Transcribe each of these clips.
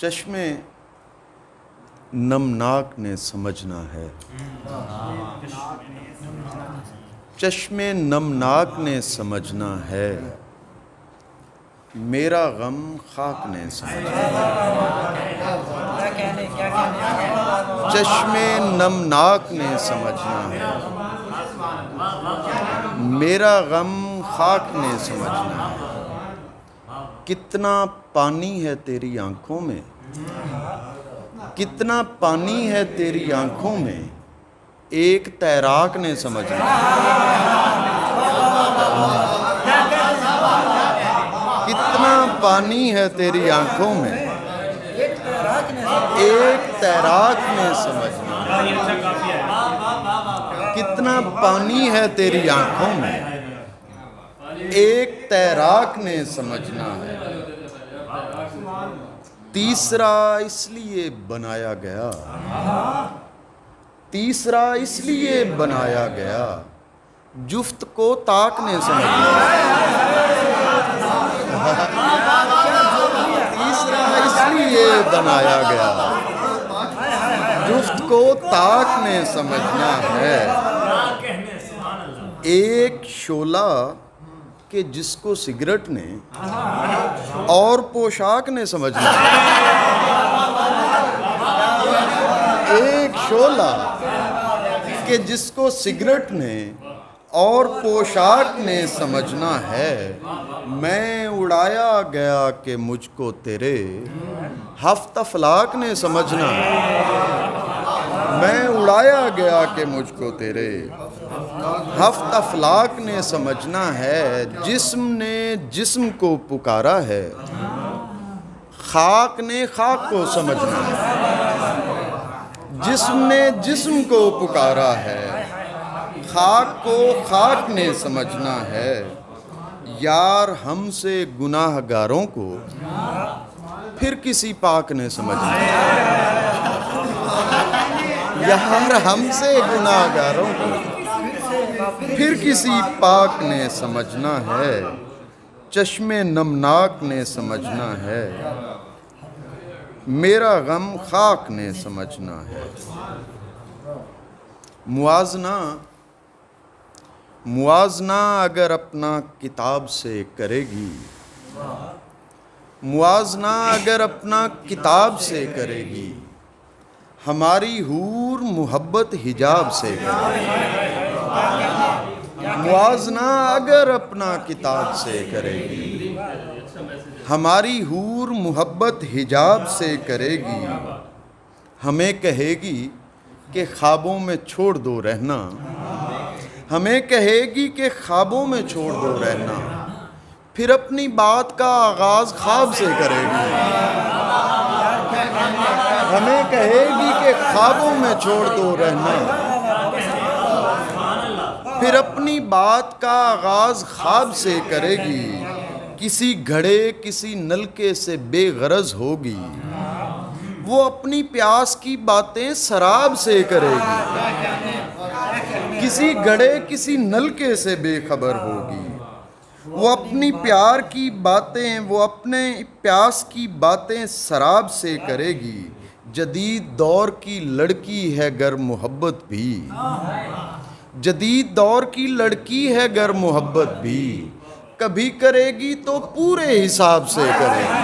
چشمے نمناک نے سمجھنا ہے، چشمے نمناک نے سمجھنا ہے، میرا غم خاک نے سمجھنا ہے، چشمے نمناک نے سمجھنا ہے، میرا غم خاک نے سمجھنا ہے۔ کتنا پانی ہے تیری آنکھوں میں، کتنا پانی ہے تیری آنکھوں میں، ایک تیراک نے سمجھنا ہے۔ کتنا پانی ہے تیری آنکھوں میں، ایک تیراک نے سمجھنا ہے۔ کتنا پانی ہے تیری آنکھوں میں، ایک تیراک نے سمجھنا ہے۔ تیسرا اس لیے بنایا گیا، تیسرا اس لیے بنایا گیا، جفت کو طاق نے سمجھنا ہے۔ تیسرا اس لیے بنایا گیا، جفت کو طاق نے سمجھنا ہے۔ ایک شعلہ کہ جس کو سگریٹ نے اور پوشاک نے سمجھنا ہے، ایک شعلہ کہ جس کو سگریٹ نے اور پوشاک نے سمجھنا ہے۔ میں اڑایا گیا کہ مجھ کو تیرے ہفت افلاک نے سمجھنا ہے، میں اڑایا گیا کہ مجھ کو تیرے ہفت افلاک نے سمجھنا ہے۔ جسم نے جسم کو پکارا ہے، خاک نے خاک کو سمجھنا ہے۔ جسم نے جسم کو پکارا ہے، خاک کو خاک نے سمجھنا ہے۔ یار ہم سے گناہ گاروں کو پھر کسی پاک نے سمجھنا ہے، یار ہم سے گناہ گاروں کو پھر کسی پاک نے سمجھنا ہے۔ چشمے نمناک نے سمجھنا ہے، میرا غم خاک نے سمجھنا ہے۔ موازنہ اگر اپنا کتاب سے کرے گی، موازنہ اگر اپنا کتاب سے کرے گی، ہماری حور محبت حجاب سے کرے گی۔ موازنہ اگر اپنا کتاب سے کرے گی، ہماری حور محبت حجاب سے کرے گی۔ ہمیں کہے گی کہ خوابوں میں چھوڑ دو رہنا، ہمیں کہے گی کہ خوابوں میں چھوڑ دو رہنا، پھر اپنی بات کا آغاز خواب سے کرے گی۔ ہمیں کہے گی کہ خوابوں میں چھوڑ دو رہنا، پھر اپنی بات کا آغاز خواب سے کرے گی۔ کسی گھڑے کسی نلکے سے بے غرض ہوگی، وہ اپنی پیاس کی باتیں سراب سے کرے گی۔ کسی گھڑے کسی نلکے سے بے خبر ہوگی، وہ اپنی پیار کی باتیں، وہ اپنے پیاس کی باتیں سراب سے کرے گی۔ جدید دور کی لڑکی ہے گر محبت بھی، جدید دور کی لڑکی ہے گر محبت بھی، کبھی کرے گی تو پورے حساب سے کرے گی۔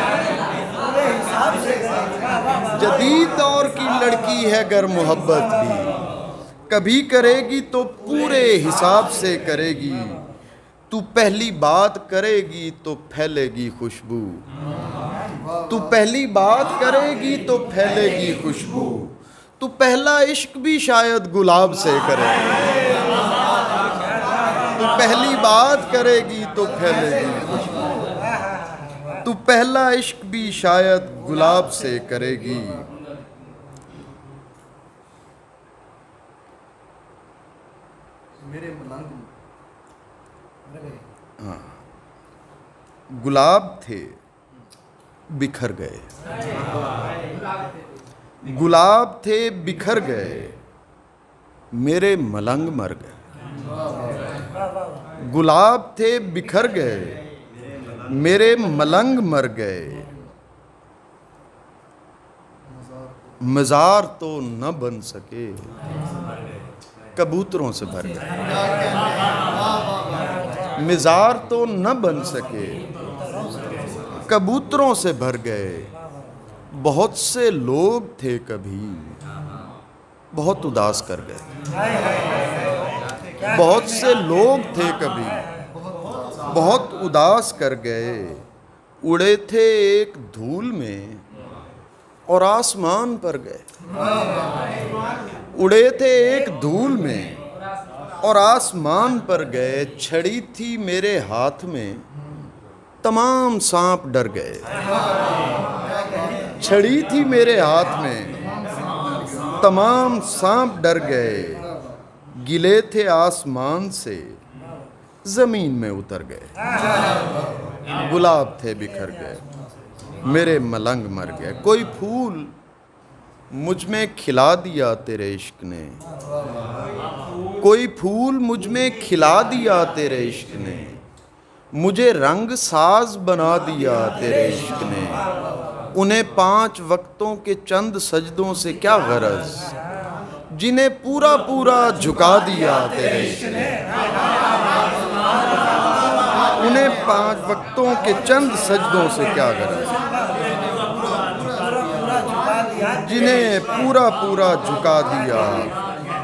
جدید دور کی لڑکی ہے گر محبت بھی، کبھی کرے گی تو پورے حساب سے کرے گی۔ تو پہلی بات کرے گی تو پھیلے گی خوشبو، تو پہلی بات کرے گی تو پھیلے گی خوشبو، تو پہلا عشق بھی شاید گلاب سے کرے گی۔ تو پہلی بات کرے گی تو پھیلے گی خوشبو، تو پہلا عشق بھی شاید گلاب سے کرے گی۔ گلاب تھے بکھر گئے، گلاب تھے بکھر گئے، میرے ملنگ مر گئے۔ گلاب تھے بکھر گئے، میرے ملنگ مر گئے۔ مزار تو نہ بن سکے کبوتروں سے بھر گئے، مزار تو نہ بن سکے کبوتروں سے بھر گئے، بہت سے لوگ تھے کبھی بہت اداس کر گئے، بہت سے لوگ تھے کبھی بہت اداس کر گئے، اڑے تھے ایک دھول میں اور آسمان پر گئے، اڑے تھے ایک دھول میں اور آسمان پر گئے، چھڑی تھی میرے ہاتھ میں تمام سانپ ڈر گئے، چھڑی تھی میرے ہاتھ میں تمام سانپ ڈر گئے، گلے تھے آسمان سے زمین میں اتر گئے، گلاب تھے بکھر گئے، میرے ملنگ مر گئے، کوئی پھول مجھ میں کھلا دیا تیرے عشق نے، کوئی پھول مجھ میں کھلا دیا تیرے عشق نے، مجھے رنگ ساز بنا دیا تیرے عشق نے، انہیں 5 وقتوں کے چند سجدوں سے کیا غرض، جنہیں پورا پورا جھکا دیا تیرے عشق نے، انہیں 5 وقتوں کے چند سجدوں سے کیا غرض، جنہیں پورا پورا جھکا دیا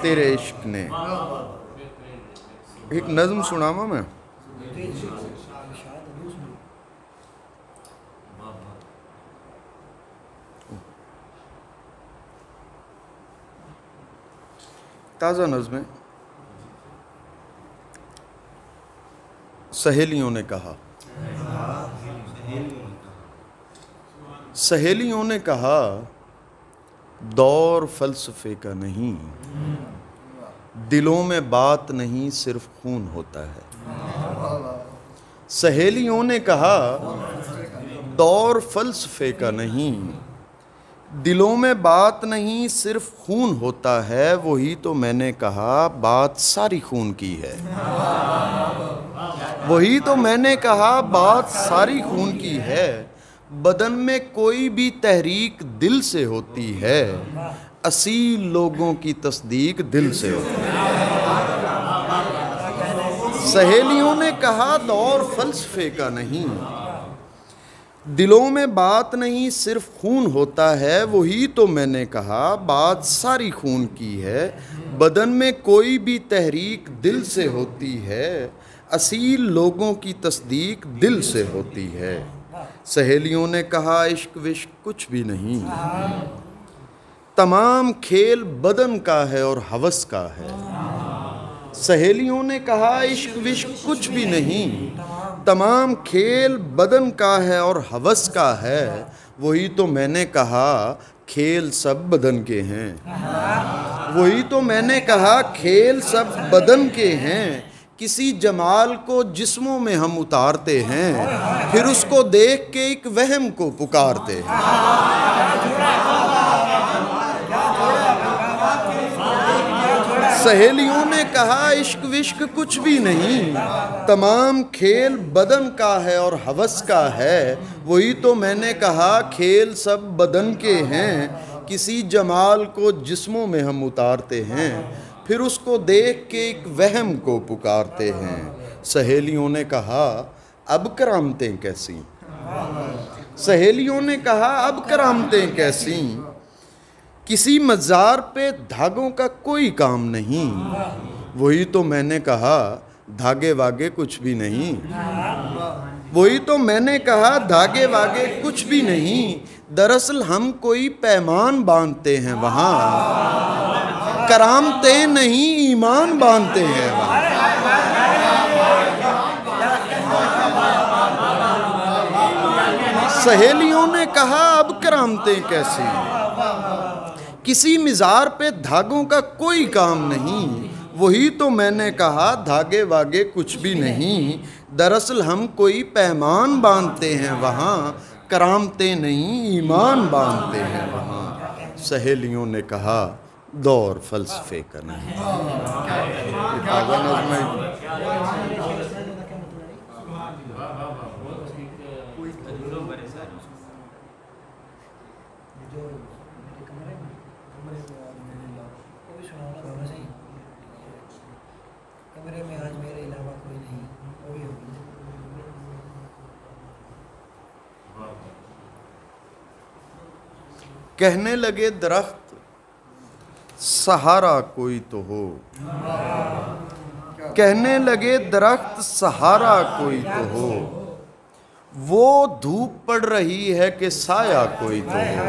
تیرے عشق نے۔ ایک نظم سناوا میں، تازہ نظم ہے۔ سہیلیوں نے کہا، سہیلیوں نے کہا دور فلسفے کا نہیں، دلوں میں بات نہیں صرف خون ہوتا ہے، سہیلیوں نے کہا دور فلسفے کا نہیں، دلوں میں بات نہیں صرف خون ہوتا ہے، وہی تو میں نے کہا بات ساری خون کی ہے، وہی تو میں نے کہا بات ساری خون کی ہے، بدن میں کوئی بھی تحریک دل سے ہوتی ہے، اصیل لوگوں کی تصدیق دل سے ہوتی ہے، سہیلیوں نے کہا دور فلسفے کا نہیں، دلوں میں بات نہیں صرف خون ہوتا ہے، وہی تو میں نے کہا بات ساری خون کی ہے، بدن میں کوئی بھی تحریک دل سے ہوتی ہے، اصیل لوگوں کی تصدیق دل سے ہوتی ہے، سہیلیوں نے کہا عشق وشق کچھ بھی نہیں، تمام کھیل بدن کا ہے اور ہوس کا ہے، سہیلیوں نے کہا عشق وشق کچھ بھی نہیں، تمام کھیل بدن کا ہے اور ہوس کا ہے، وہی تو میں نے کہا کھیل سب بدن کے ہیں، وہی تو میں نے کہا کھیل سب بدن کے ہیں، کسی جمال کو جسموں میں ہم اتارتے ہیں، پھر اس کو دیکھ کے ایک وہم کو پکارتے ہیں، سہیلیوں نے کہا عشق وشق کچھ بھی نہیں، تمام کھیل بدن کا ہے اور ہوس کا ہے، وہی تو میں نے کہا کھیل سب بدن کے ہیں، کسی جمال کو جسموں میں ہم اتارتے ہیں، پھر اس کو دیکھ کے ایک وہم کو پکارتے ہیں، سہیلیوں نے کہا اب کرامتیں کیسی، سہیلیوں نے کہا اب کرامتیں کیسی، کسی مزار پہ دھاگوں کا کوئی کام نہیں، وہی تو میں نے کہا دھاگے واگے کچھ بھی نہیں، وہی تو میں نے کہا دھاگے واگے کچھ بھی نہیں، دراصل ہم کوئی پیمان باندھتے ہیں وہاں، کرامتیں نہیں ایمان باندھتے ہیں وہاں، سہیلیوں نے کہا اب کرامتیں کیسی، کسی مزار پہ دھاگوں کا کوئی کام نہیں، وہی تو میں نے کہا دھاگے واگے کچھ بھی نہیں، دراصل ہم کوئی پیمان باندھتے ہیں وہاں، کرامتیں نہیں ایمان باندھتے ہیں وہاں، سہیلیوں نے کہا دور فلسفے کا نہیں۔ کہنے لگے درخت سہارا کوئی تو ہو، کہنے لگے درخت سہارا کوئی تو ہو، وہ دھوپ پڑ رہی ہے کہ سایہ کوئی تو ہو،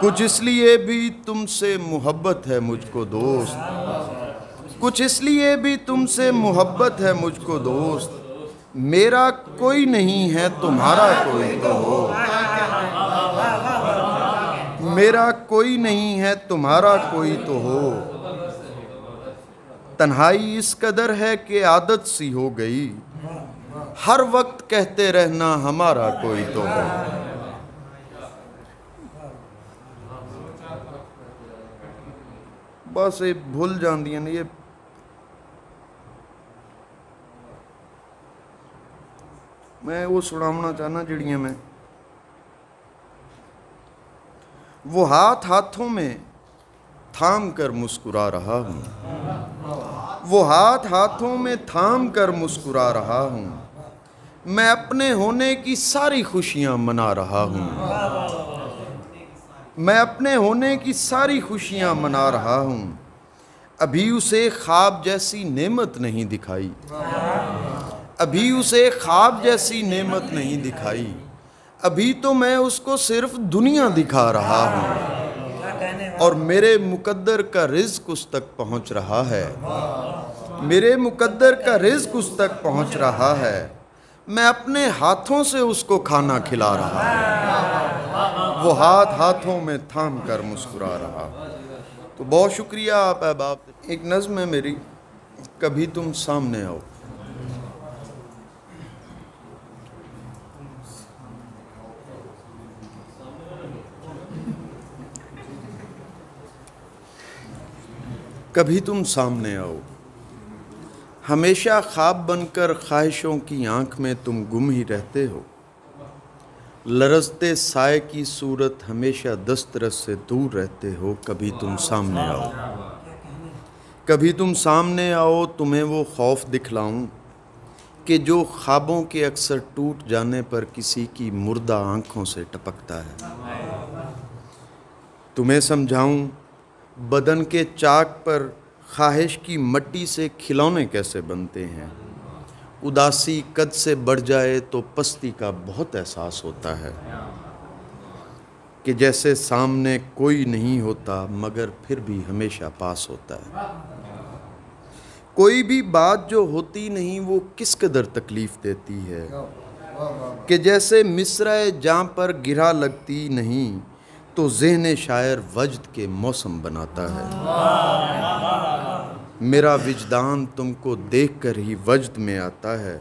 کچھ اس لیے بھی تم سے محبت ہے مجھ کو دوست، کچھ اس لیے بھی تم سے محبت ہے مجھ کو دوست، میرا کوئی نہیں ہے تمہارا کوئی تو ہو، میرا کوئی نہیں ہے تمہارا کوئی تو ہو، تنہائی اس قدر ہے کہ عادت سی ہو گئی، ہر وقت کہتے رہنا ہمارا کوئی تو ہو۔ بس یہ بھول جاندیاں نے، یہ میں وہ سناونا چاہنا جڑیاں میں وہ ہاتھ ہاتھوں میں تھام کر مسکرا رہا ہوں، وہ ہاتھ ہاتھوں میں تھام کر مسکرا رہا ہوں، میں اپنے ہونے کی ساری خوشیاں منا رہا ہوں، میں اپنے ہونے کی ساری خوشیاں منا رہا ہوں، ابھی اسے خواب جیسی نعمت نہیں دکھائی، ابھی اسے خواب جیسی نعمت نہیں دکھائی، ابھی تو میں اس کو صرف دنیا دکھا رہا ہوں، اور میرے مقدر کا رزق اس تک پہنچ رہا ہے، میرے مقدر کا رزق اس تک پہنچ رہا ہے، میں اپنے ہاتھوں سے اس کو کھانا کھلا رہا ہوں، وہ ہاتھ ہاتھوں میں تھام کر مسکرا رہا۔ تو بہت شکریہ آپ احباب۔ ایک نظم ہے میری، کبھی تم سامنے آؤ۔ کبھی تم سامنے آؤ، ہمیشہ خواب بن کر خواہشوں کی آنکھ میں تم گم ہی رہتے ہو، لرزتے سائے کی صورت ہمیشہ دسترس سے دور رہتے ہو، کبھی تم سامنے آؤ، کبھی تم سامنے آؤ، تمہیں وہ خوف دکھلاؤں کہ جو خوابوں کے اکثر ٹوٹ جانے پر کسی کی مردہ آنکھوں سے ٹپکتا ہے، تمہیں سمجھاؤں بدن کے چاک پر خواہش کی مٹی سے کھلونے کیسے بنتے ہیں، اداسی قد سے بڑھ جائے تو پستی کا بہت احساس ہوتا ہے، کہ جیسے سامنے کوئی نہیں ہوتا مگر پھر بھی ہمیشہ پاس ہوتا ہے، کوئی بھی بات جو ہوتی نہیں وہ کس قدر تکلیف دیتی ہے، کہ جیسے مصرعِ جاں پر گرہ لگتی نہیں تو ذہن شاعر وجد کے موسم بناتا ہے، میرا وجدان تم کو دیکھ کر ہی وجد میں آتا ہے،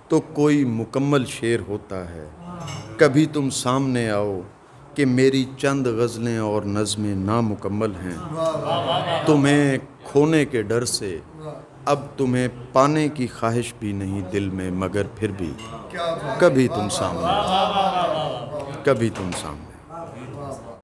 تو کوئی مکمل شعر ہوتا ہے، کبھی تم سامنے آؤ کہ میری چند غزلیں اور نظمیں نامکمل ہیں، تمہیں کھونے کے ڈر سے اب تمہیں پانے کی خواہش بھی نہیں دل میں، مگر پھر بھی کبھی تم سامنے آؤ، کبھی تم سامنے